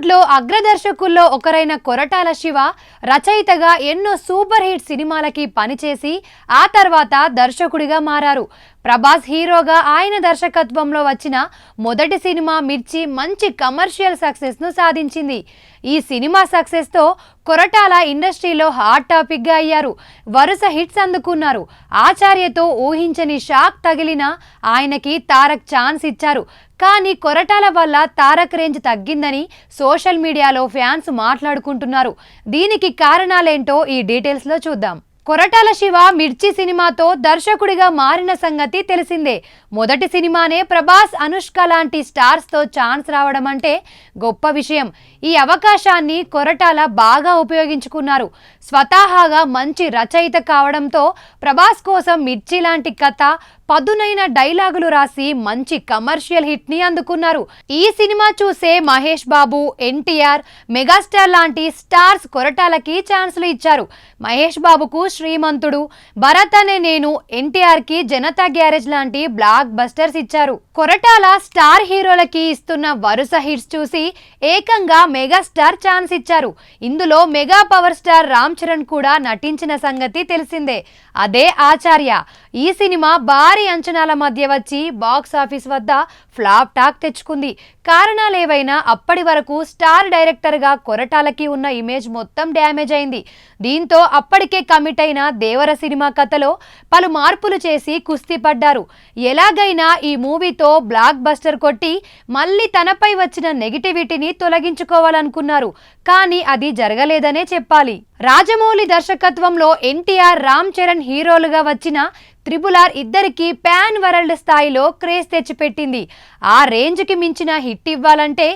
టాలీవుడ్ లో అగ్రదర్శకుల్లో ఒకరైన కొరటాల శివ రచయితగా ఎన్నో సూపర్ హిట్ సినిమాలకి పనిచేసి ఆ తర్వాత దర్శకుడిగా మారారు. ప్రభాస్ హీరోగా ఆయన దర్శకత్వంలో వచ్చిన మొదటి సినిమా మిర్చి మంచి కమర్షియల్ సక్సెస్ ను సాధించింది. ఈ సినిమా సక్సెస్ తో కొరటాల ఇండస్ట్రీలో హాట్ టాపిక్ గా అయ్యారు. వరుస హిట్స్ అందుకున్నారు. ఆచార్యతో ఊహించని షాక్ తగిలిన ఆయనకి తారక్ ఛాన్స్ ఇచ్చారు. కానీ కొరటాల వల్ల తారక్ రేంజ్ తగ్గిందని సోషల్ మీడియాలో ఫ్యాన్స్ మాట్లాడుకుంటున్నారు. దీనికి కారణాలేంటో ఈ డీటెయిల్స్ లో చూద్దాం. కొరటాల శివ మిర్చి సినిమాతో దర్శకుడిగా మారిన సంగతి తెలిసిందే. మొదటి సినిమానే ప్రభాస్, అనుష్క లాంటి స్టార్స్ తో ఛాన్స్ రావడం అంటే గొప్ప విషయం. ఈ అవకాశాన్ని కొరటాల బాగా ఉపయోగించుకున్నారు. స్వతహాగా మంచి రచయిత కావడంతో ప్రభాస్ కోసం మిర్చి లాంటి కథ, పదునైన డైలాగులు రాసి మంచి కమర్షియల్ హిట్ ని అందుకున్నారు. ఈ సినిమా చూసే మహేష్ బాబు, ఎన్టీఆర్, మెగాస్టార్ లాంటి స్టార్స్ కొరటాలకి ఛాన్సులు ఇచ్చారు. మహేష్ బాబుకు శ్రీమంతుడు, భరత్ అనే నేను, ఎన్టీఆర్ కి జనతా గ్యారేజ్ లాంటి బ్లాక్ బస్టర్స్ ఇచ్చారు. కొరటాల స్టార్ హీరోలకి ఇస్తున్న వరుస హిట్స్ చూసి ఏకంగా మెగాస్టార్ ఛాన్స్ ఇచ్చారు. ఇందులో mega power star Ram Charan కూడా నటించిన సంగతి తెలిసిందే. అదే ఆచార్య. ఈ సినిమా భారీ అంచనాల మధ్య వచ్చి బాక్స్ ఆఫీస్ వద్ద ఫ్లాప్ టాక్ తెచ్చుకుంది. కారణాలేవైనా అప్పటి వరకు స్టార్ డైరెక్టర్ గా కొరటాలకి ఉన్న ఇమేజ్ మొత్తం డ్యామేజ్ అయింది. దీంతో అప్పటికే కమిట్ అయిన దేవర సినిమా కథలో పలు మార్పులు చేసి కుస్తీ పడ్డారు. ఎలాగైనా ఈ మూవీతో బ్లాక్ బస్టర్ కొట్టి మళ్ళీ తనపై వచ్చిన నెగిటివిటీని తొలగించుకోవాలనుకున్నారు. కానీ అది జరగలేదనే చెప్పాలి. రాజమౌళి దర్శకత్వంలో ఎన్టీఆర్, రామ్ చరణ్ హీరోలుగా వచ్చిన త్రిబుల్ ఆర్ ఇద్దరికి పాన్ వరల్డ్ స్థాయిలో క్రేజ్ తెచ్చిపెట్టింది. ఆ రేంజ్కి మించిన హిట్ ఇవ్వాలంటే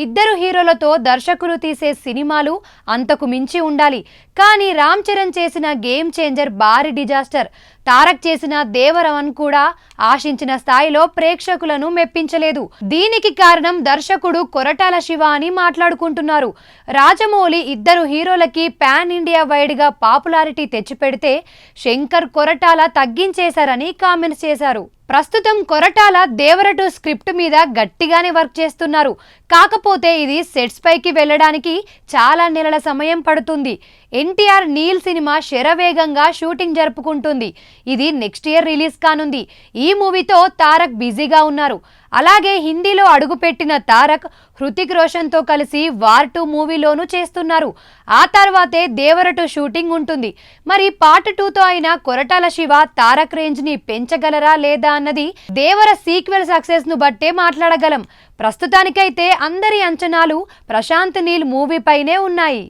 ఇద్దరు హీరోలతో దర్శకులు తీసే సినిమాలు అంతకు మించి ఉండాలి. కానీ రామ్ చరణ్ చేసిన గేమ్ చేంజర్ భారీ డిజాస్టర్. తారక్ చేసిన దేవరవన్ కూడా ఆశించిన స్థాయిలో ప్రేక్షకులను మెప్పించలేదు. దీనికి కారణం దర్శకుడు కొరటాల శివ అని మాట్లాడుకుంటున్నారు. రాజమౌళి ఇద్దరు హీరోలకి పాన్ ఇండియా వైడ్ గా పాపులారిటీ తెచ్చిపెడితే శంకర్, కొరటాల తగ్గించేశారని కామెంట్స్ చేశారు. ప్రస్తుతం కొరటాల దేవర 2 స్క్రిప్ట్ మీద గట్టిగానే వర్క్ చేస్తున్నారు. కాకపోతే ఇది సెట్స్ పైకి వెళ్ళడానికి చాలా నెలల సమయం పడుతుంది. ఎన్టీఆర్ నీల్ సినిమా శరవేగంగా షూటింగ్ జరుపుకుంటుంది. ఇది నెక్స్ట్ ఇయర్ రిలీజ్ కానుంది. ఈ మూవీతో తారక్ బిజీగా ఉన్నారు. అలాగే హిందీలో అడుగుపెట్టిన తారక్ హృతిక్ రోషన్ తో కలిసి వార్ 2 మూవీలోనూ చేస్తున్నారు. ఆ తర్వాతే దేవర 2 షూటింగ్ ఉంటుంది. మరి పార్ట్ 2తో అయినా కొరటాల శివ తారక్ రేంజ్ ని పెంచగలరా లేదా అన్నది దేవర సీక్వెల్ సక్సెస్ ను బట్టే మాట్లాడగలం. ప్రస్తుతానికైతే అందరి అంచనాలు ప్రశాంత్ నీల్ మూవీ పైనే ఉన్నాయి.